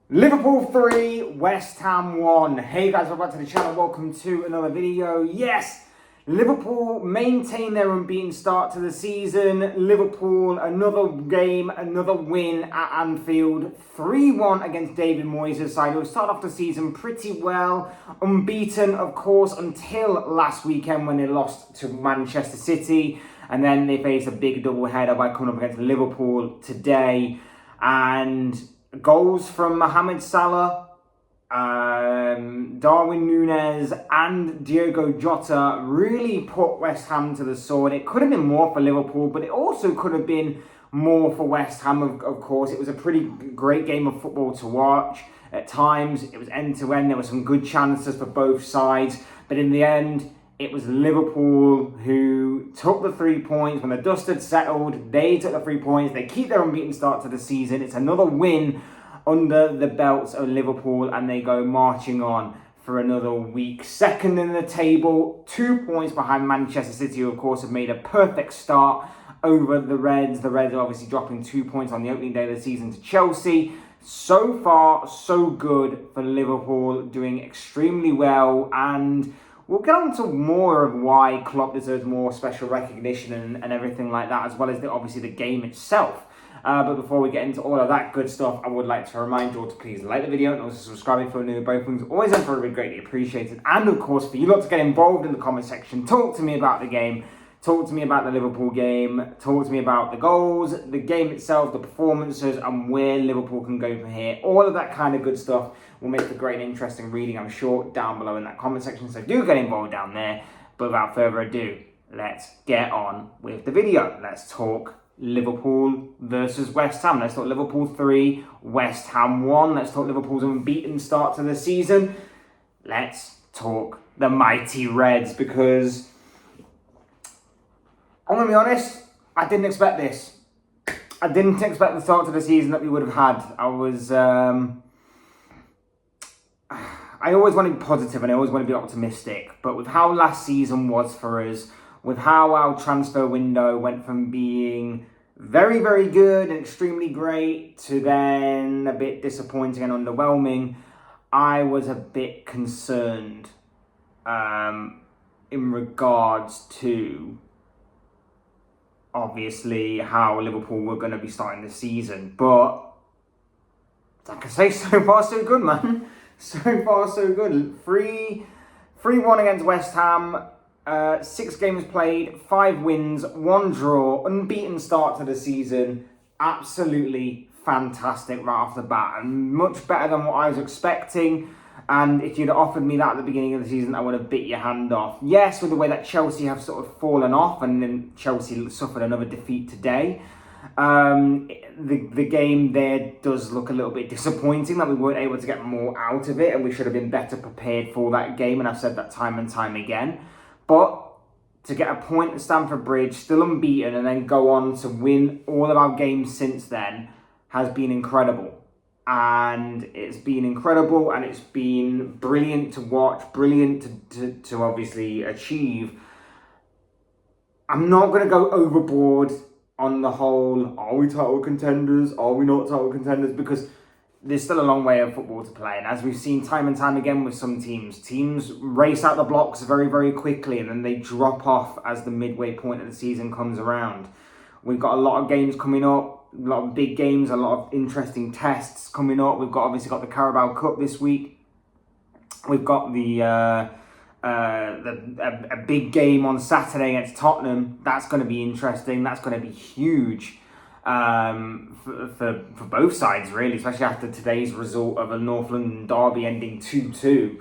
Liverpool 3, West Ham 1. Hey guys, welcome back to the channel. Welcome to another video. Yes, Liverpool maintain their unbeaten start to the season. Liverpool, another game, another win at Anfield. 3-1 against David Moyes' side, who started off the season pretty well. Unbeaten, of course, until last weekend when they lost to Manchester City. And then they faced a big double-header by coming up against Liverpool today. And goals from Mohamed Salah, Darwin Núñez and Diogo Jota really put West Ham to the sword. It could have been more for Liverpool, but it also could have been more for West Ham, of course. It was a pretty great game of football to watch. At times, it was end-to-end. There were some good chances for both sides. But in the end, it was Liverpool who took the 3 points. When the dust had settled, they took the 3 points. They keep their unbeaten start to the season. It's another win under the belts of Liverpool, and they go marching on for another week. Second in the table, 2 points behind Manchester City, who of course have made a perfect start over the Reds. The Reds are obviously dropping 2 points on the opening day of the season to Chelsea. So far, so good for Liverpool, doing extremely well, and we'll get on to more of why Klopp deserves more special recognition and everything like that, as well as obviously the game itself. But before we get into all of that good stuff, I would like to remind you all to please like the video and also subscribe if you're new. Both things always and forever greatly appreciated. And of course, for you lot to get involved in the comment section, talk to me about the game, talk to me about the Liverpool game, talk to me about the goals, the game itself, the performances, and where Liverpool can go from here. All of that kind of good stuff will make for great and interesting reading, I'm sure, down below in that comment section. So do get involved down there. But without further ado, let's get on with the video. Let's talk Liverpool versus West Ham. Let's talk Liverpool 3, West Ham 1. Let's talk Liverpool's unbeaten start to the season. Let's talk the mighty Reds, because I'm going to be honest, I didn't expect this. I didn't expect the start to the season that we would have had. I always want to be positive and I always want to be optimistic, but with how last season was for us, with how our transfer window went from being very, very good and extremely great to then a bit disappointing and underwhelming, I was a bit concerned in regards to obviously how Liverpool were going to be starting the season. But like I say, so far so good, man. So far so good. 3-1 against West Ham. 6 games played, 5 wins, 1 draw, unbeaten start to the season. Absolutely fantastic right off the bat, and much better than what I was expecting. And if you'd offered me that at the beginning of the season, I would have bit your hand off. Yes, with the way that Chelsea have sort of fallen off, and then Chelsea suffered another defeat today. The game there does look a little bit disappointing, that we weren't able to get more out of it, and we should have been better prepared for that game, and I've said that time and time again. But to get a point at Stamford Bridge, still unbeaten, and then go on to win all of our games since then has been incredible. And it's been incredible, and it's been brilliant to watch, brilliant to obviously achieve. I'm not going to go overboard on the whole, are we title contenders, are we not title contenders, because there's still a long way of football to play. And as we've seen time and time again with some teams race out the blocks very, very quickly, and then they drop off as the midway point of the season comes around. We've got a lot of games coming up, a lot of big games, a lot of interesting tests coming up. We've obviously got the Carabao Cup this week. We've got a big game on Saturday against Tottenham. That's going to be interesting. That's going to be huge. For both sides, really, especially after today's result of a North London derby ending 2-2.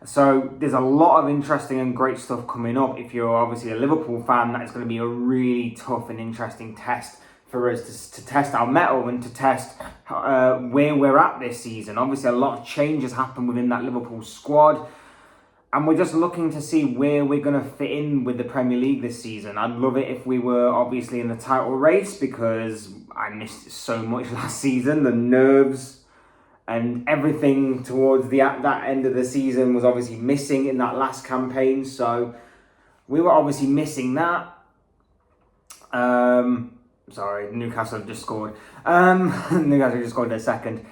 So there's a lot of interesting and great stuff coming up. If you're obviously a Liverpool fan, that is going to be a really tough and interesting test for us to test our mettle and to test where we're at this season. Obviously, a lot of changes happened within that Liverpool squad, and we're just looking to see where we're going to fit in with the Premier League this season. I'd love it if we were obviously in the title race, because I missed it so much last season. The nerves and everything towards that end of the season was obviously missing in that last campaign. So we were obviously missing that. Sorry, Newcastle have just scored. Newcastle have just scored their second.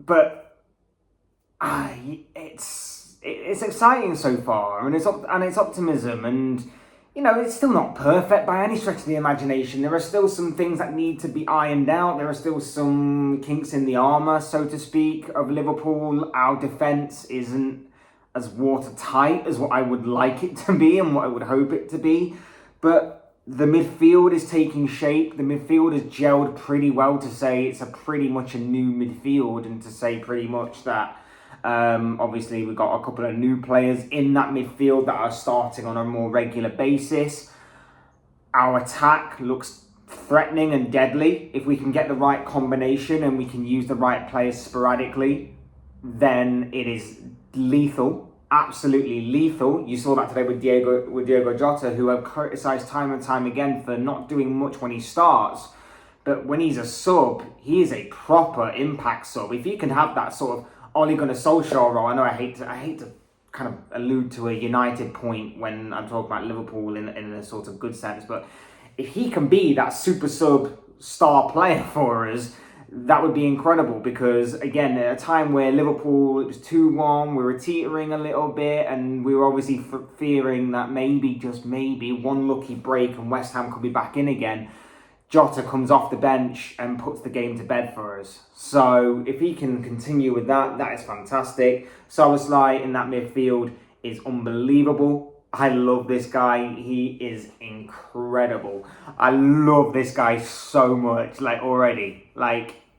but it's exciting so far, and it's optimism, and it's still not perfect by any stretch of the imagination. There are still some things that need to be ironed out. There are still some kinks in the armour, so to speak, of Liverpool. Our defence isn't as watertight as what I would like it to be and what I would hope it to be. But the midfield is taking shape. The midfield has gelled pretty well to say it's pretty much a new midfield, and to say pretty much that obviously we've got a couple of new players in that midfield that are starting on a more regular basis. Our attack looks threatening and deadly. If we can get the right combination and we can use the right players sporadically, then it is lethal, absolutely lethal. You saw that today with Diego Jota, who I've criticised time and time again for not doing much when he starts. But when he's a sub, he is a proper impact sub. If you can have that sort of Ole Gunnar Solskjaer role, I know I hate to kind of allude to a United point when I'm talking about Liverpool in a sort of good sense, but if he can be that super sub star player for us, that would be incredible, because again, at a time where Liverpool, it was 2-1, we were teetering a little bit, and we were obviously fearing that maybe, just maybe, one lucky break and West Ham could be back in again. Jota comes off the bench and puts the game to bed for us. So if he can continue with that, that is fantastic. Szoboszlai in that midfield is unbelievable. I love this guy. He is incredible. I love this guy so much, already.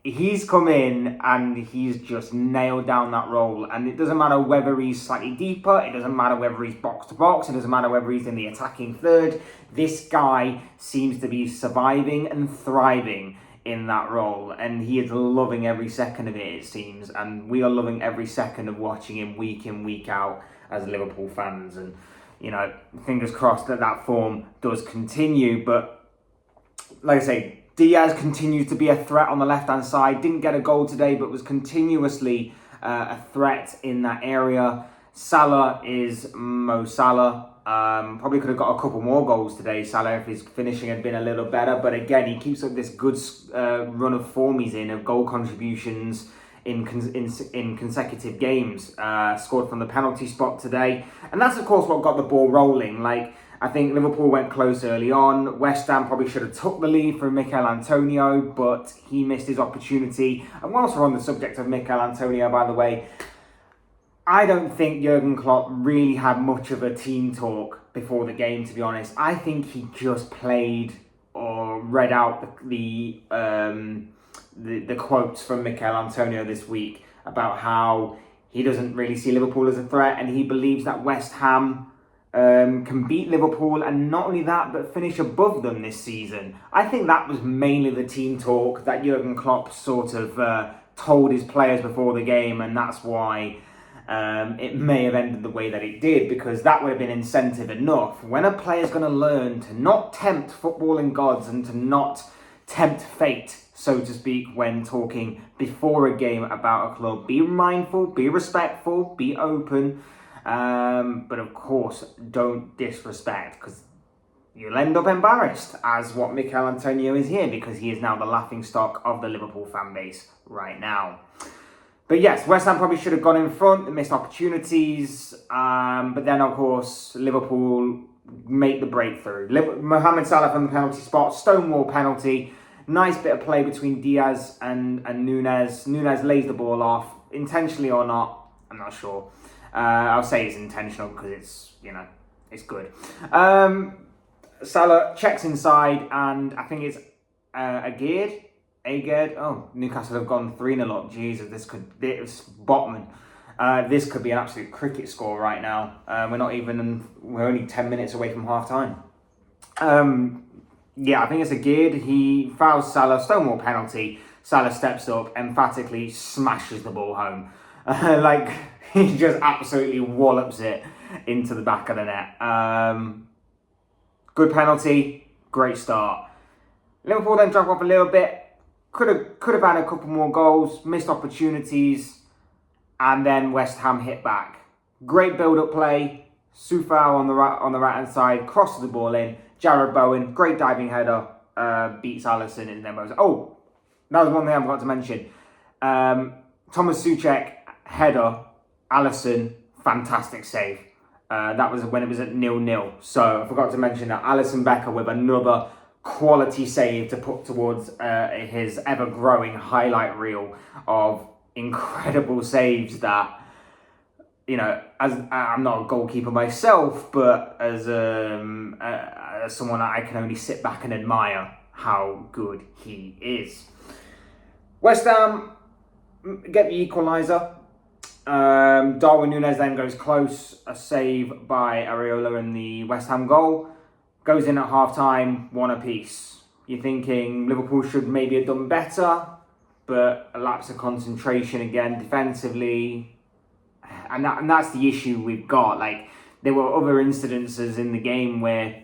He's come in and he's just nailed down that role. And it doesn't matter whether he's slightly deeper. It doesn't matter whether he's box to box. It doesn't matter whether he's in the attacking third. This guy seems to be surviving and thriving in that role. And he is loving every second of it seems. And we are loving every second of watching him week in, week out as Liverpool fans. And, fingers crossed that form does continue. But, like I say, Diaz continues to be a threat on the left-hand side. Didn't get a goal today, but was continuously a threat in that area. Salah is Mo Salah. Probably could have got a couple more goals today, Salah, if his finishing had been a little better. But again, he keeps up this good run of form he's in, of goal contributions in consecutive games. Scored from the penalty spot today. And that's, of course, what got the ball rolling. I think Liverpool went close early on. West Ham probably should have took the lead from Mikel Antonio, but he missed his opportunity. And whilst we're on the subject of Mikel Antonio, by the way, I don't think Jurgen Klopp really had much of a team talk before the game, to be honest. I think he just played or read out the quotes from Mikel Antonio this week about how he doesn't really see Liverpool as a threat, and he believes that West Ham can beat Liverpool, and not only that, but finish above them this season. I think that was mainly the team talk that Jurgen Klopp sort of told his players before the game, and that's why it may have ended the way that it did, because that would have been incentive enough. When a player's going to learn to not tempt footballing gods and to not tempt fate, so to speak, when talking before a game about a club, be mindful, be respectful, be open, but of course, don't disrespect, because you'll end up embarrassed, as what Mikel Antonio is here, because he is now the laughingstock of the Liverpool fan base right now. But yes, West Ham probably should have gone in front. They missed opportunities, but then of course Liverpool make the breakthrough. Mohamed Salah from the penalty spot, stonewall penalty. Nice bit of play between Diaz and Nunez. Nunez lays the ball off, intentionally or not, I'm not sure. I'll say it's intentional because it's good. Salah checks inside, and I think it's Aged. Oh, Newcastle have gone 3-0 up. Jesus, it's Botman. This could be an absolute cricket score right now. We're only 10 minutes away from half time. I think it's Aged. He fouls Salah, stonewall penalty. Salah steps up, emphatically smashes the ball home. He just absolutely wallops it into the back of the net. Good penalty, great start. Liverpool then drop off a little bit. Could have had a couple more goals, missed opportunities, and then West Ham hit back. Great build-up play. Soufal on the right hand side crosses the ball in. Jarrod Bowen, great diving header, beats Alisson, and then oh, that was one thing I forgot to mention. Thomas Souček, header, Alisson, fantastic save. That was when it was at 0-0. So I forgot to mention that Alisson Becker with another quality save to put towards his ever-growing highlight reel of incredible saves that, you know, as I'm not a goalkeeper myself, but as someone I can only sit back and admire how good he is. West Ham get the equaliser. Darwin Núñez then goes close, a save by Areola in the West Ham goal. Goes in at half-time, 1 apiece. You're thinking Liverpool should maybe have done better, but a lapse of concentration again defensively. And that's the issue we've got. Like, there were other incidences in the game where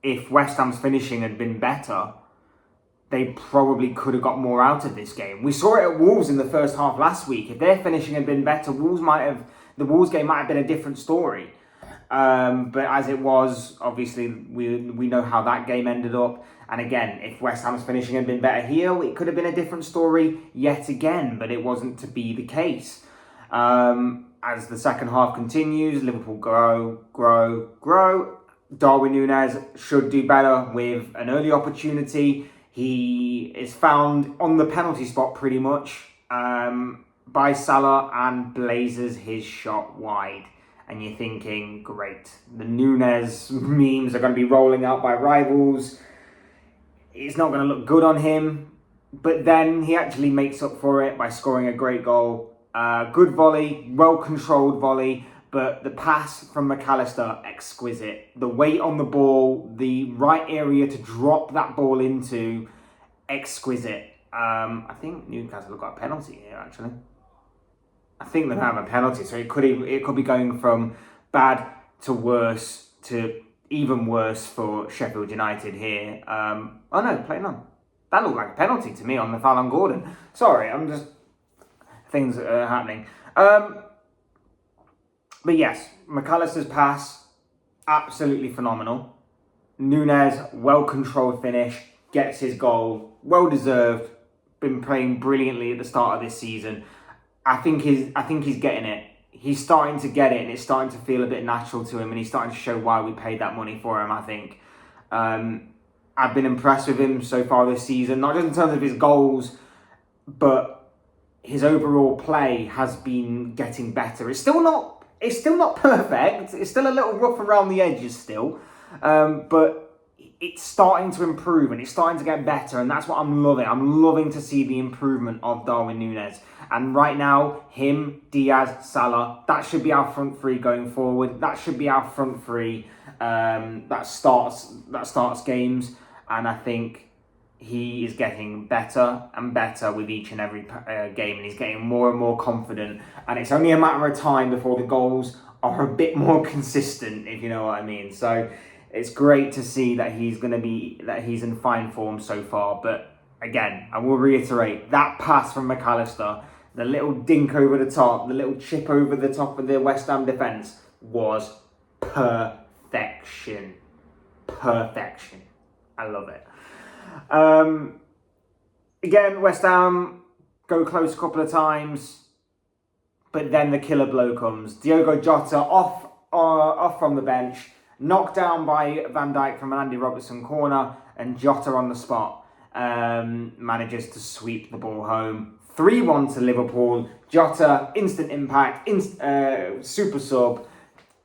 if West Ham's finishing had been better, they probably could have got more out of this game. We saw it at Wolves in the first half last week. If their finishing had been better, the Wolves game might have been a different story. But as it was, obviously, we know how that game ended up. And again, if West Ham's finishing had been better here, it could have been a different story yet again. But it wasn't to be the case. As the second half continues, Liverpool grow. Darwin Núñez should do better with an early opportunity. He is found on the penalty spot pretty much by Salah and blazes his shot wide. And you're thinking, great, the Núñez memes are going to be rolling out by rivals. It's not going to look good on him. But then he actually makes up for it by scoring a great goal. Good volley, well-controlled volley. But the pass from McAllister, exquisite. The weight on the ball, the right area to drop that ball into, exquisite. I think Newcastle have got a penalty here, actually. I think they have a penalty, so it could be going from bad to worse to even worse for Sheffield United here. Oh no, playing on. That looked like a penalty to me on the foul on Gordon. Sorry, things are happening. But yes, McAllister's pass, absolutely phenomenal. Núñez, well-controlled finish, gets his goal, well-deserved, been playing brilliantly at the start of this season. I think he's getting it. He's starting to get it, and it's starting to feel a bit natural to him, and he's starting to show why we paid that money for him, I think. I've been impressed with him so far this season, not just in terms of his goals, but his overall play has been getting better. It's still not perfect. It's still a little rough around the edges still. But it's starting to improve and it's starting to get better. And that's what I'm loving. I'm loving to see the improvement of Darwin Núñez. And right now, him, Diaz, Salah, that should be our front three going forward. That should be our front three that starts games. And I think he is getting better and better with each and every game, and he's getting more and more confident. And it's only a matter of time before the goals are a bit more consistent, if you know what I mean. So it's great to see that he's in fine form so far. But again, I will reiterate, that pass from McAllister, the little dink over the top, the little chip over the top of the West Ham defence was perfection. Perfection. I love it. Again, West Ham go close a couple of times, but then the killer blow comes. Diogo Jota off from the bench, knocked down by Van Dijk from an Andy Robertson corner, and Jota on the spot manages to sweep the ball home. 3-1 to Liverpool. Jota, instant impact, super sub,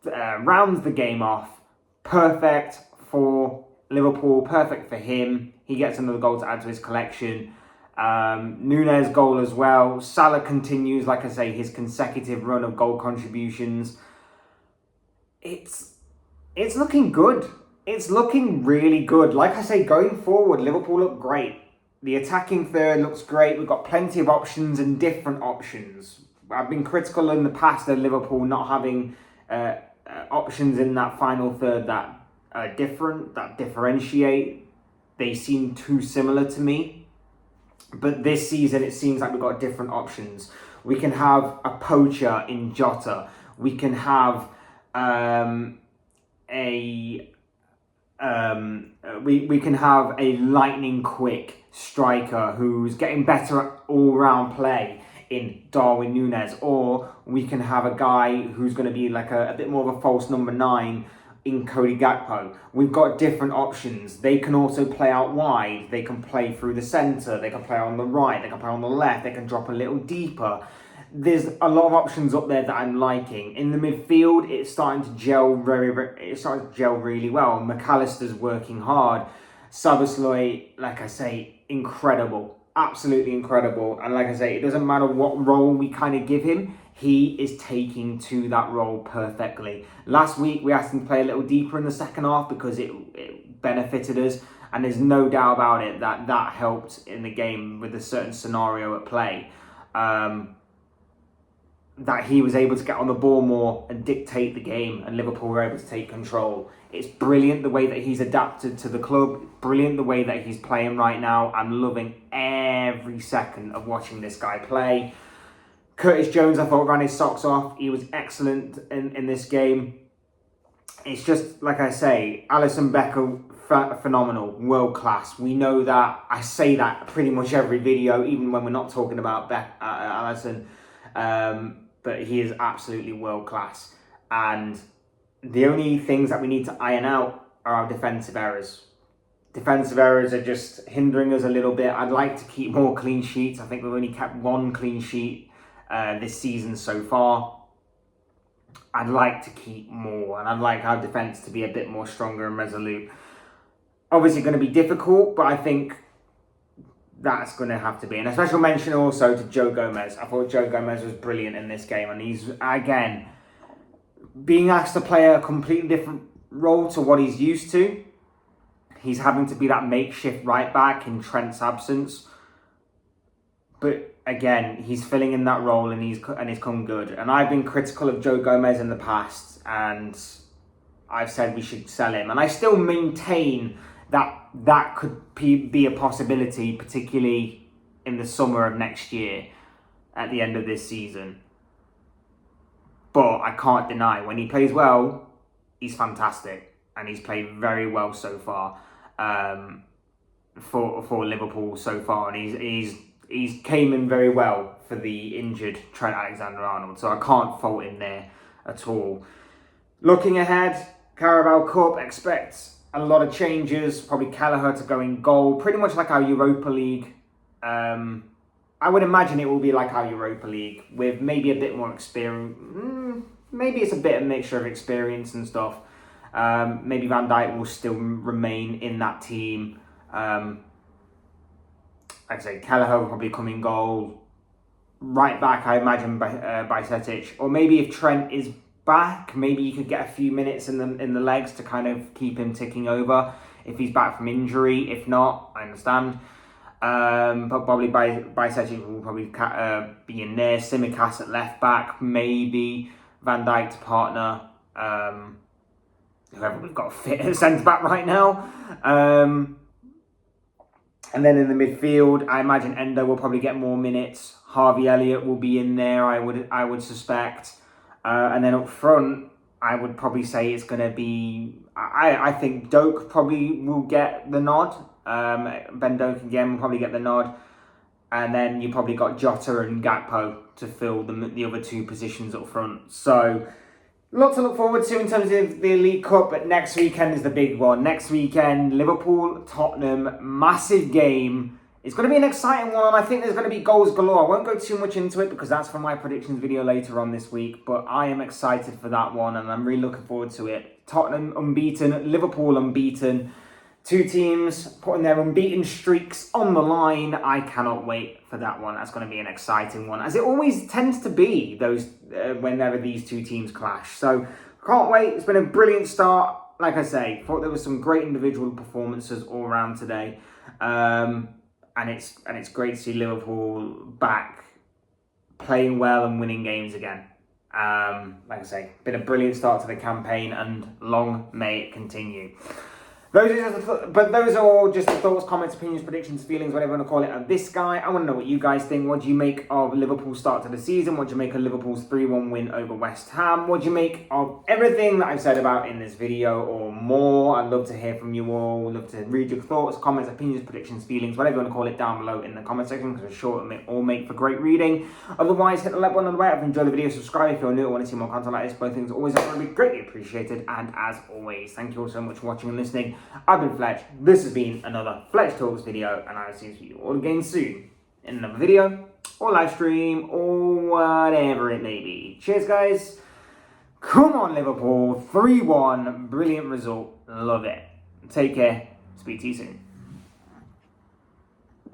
rounds the game off. Perfect for Liverpool, perfect for him. He gets another goal to add to his collection. Núñez goal as well. Salah continues, like I say, his consecutive run of goal contributions. It's looking good. It's looking really good. Like I say, going forward, Liverpool look great. The attacking third looks great. We've got plenty of options and different options. I've been critical in the past of Liverpool not having options in that final third that are different, that differentiate. They seem too similar to me. But this season, it seems like we've got different options. We can have a poacher in Jota. We can have we can have a lightning quick striker who's getting better at all-round play in Darwin Núñez, or we can have a guy who's going to be like a bit more of a false number 9 in Cody Gakpo. We've got different options. They can also play out wide. They can play through the centre. They can play on the right. They can play on the left. They can drop a little deeper. There's a lot of options up there that I'm liking. In the midfield, it's starting to gel really well. McAllister's working hard. Szoboszlai, like I say, incredible. Absolutely incredible. And like I say, it doesn't matter what role we kind of give him, he is taking to that role perfectly. Last week, we asked him to play a little deeper in the second half because it benefited us. And there's no doubt about it that helped in the game with a certain scenario at play. That he was able to get on the ball more and dictate the game, and Liverpool were able to take control. It's brilliant the way that he's adapted to the club. Brilliant the way that he's playing right now. I'm loving every second of watching this guy play. Curtis Jones, I thought, ran his socks off. He was excellent in this game. It's just, like I say, Alisson Becker, phenomenal, world class. We know that. I say that pretty much every video, even when we're not talking about Alisson. But he is absolutely world class. And the only things that we need to iron out are our defensive errors. Defensive errors are just hindering us a little bit. I'd like to keep more clean sheets. I think we've only kept 1 clean sheet this season so far. I'd like to keep more, and I'd like our defence to be a bit more stronger and resolute. Obviously going to be difficult, but I think that's going to have to be. And a special mention also to Joe Gomez. I thought Joe Gomez was brilliant in this game. And he's, again, being asked to play a completely different role to what he's used to. He's having to be that makeshift right back in Trent's absence. But again, he's filling in that role and he's come good. And I've been critical of Joe Gomez in the past. And I've said we should sell him. And I still maintain that could be a possibility, particularly in the summer of next year, at the end of this season. But I can't deny, when he plays well, he's fantastic. And he's played very well so far for Liverpool so far. And he's came in very well for the injured Trent Alexander-Arnold. So I can't fault him there at all. Looking ahead, Carabao Cup, expect a lot of changes, probably Kelleher to go in goal, pretty much like our Europa League. I would imagine it will be like our Europa League, with maybe a bit more experience. Maybe it's a bit of mixture of experience and stuff. Maybe Van Dijk will still remain in that team. Like I say, Kelleher will probably come in goal. Right back, I imagine, Bajcetic. Or maybe if Trent is back, maybe you could get a few minutes in the legs to kind of keep him ticking over if he's back from injury. If not, I understand. But probably Bajcetic will probably be in there. Tsimikas at left back, maybe Van Dijk to partner whoever we've got fit at centre back right now. And then in the midfield, I imagine Endo will probably get more minutes. Harvey Elliott will be in there, I would suspect. And then up front, I would probably say it's going to be... I think Doak probably will get the nod. Ben Doak again will probably get the nod. And then you probably got Jota and Gakpo to fill the other 2 positions up front. So, lot to look forward to in terms of the Elite Cup. But next weekend is the big one. Next weekend, Liverpool, Tottenham, massive game. It's going to be an exciting one, and I think there's going to be goals galore. I won't go too much into it because that's for my predictions video later on this week, but I am excited for that one, and I'm really looking forward to it. Tottenham unbeaten, Liverpool unbeaten. 2 teams putting their unbeaten streaks on the line. I cannot wait for that one. That's going to be an exciting one, as it always tends to be those whenever these 2 teams clash. So, can't wait. It's been a brilliant start. Like I say, thought there was some great individual performances all around today. And it's great to see Liverpool back playing well and winning games again. Like I say, been a brilliant start to the campaign, and long may it continue. Those are all just the thoughts, comments, opinions, predictions, feelings, whatever you want to call it, of this guy. I want to know what you guys think. What do you make of Liverpool's start to the season? What do you make of Liverpool's 3-1 win over West Ham? What do you make of everything that I've said about in this video or more? I'd love to hear from you all. I'd love to read your thoughts, comments, opinions, predictions, feelings, whatever you want to call it, down below in the comment section, because I'm sure it will all make for great reading. Otherwise, hit the like button on the way up if you enjoyed the video. Subscribe if you're new and want to see more content like this. Both things always are greatly appreciated. And as always, thank you all so much for watching and listening. I've been Fletch. This has been another Fletch Talks video, and I'll see you all again soon in another video or live stream or whatever it may be. Cheers, guys. Come on, Liverpool. 3-1. Brilliant result. Love it. Take care. Speak to you soon.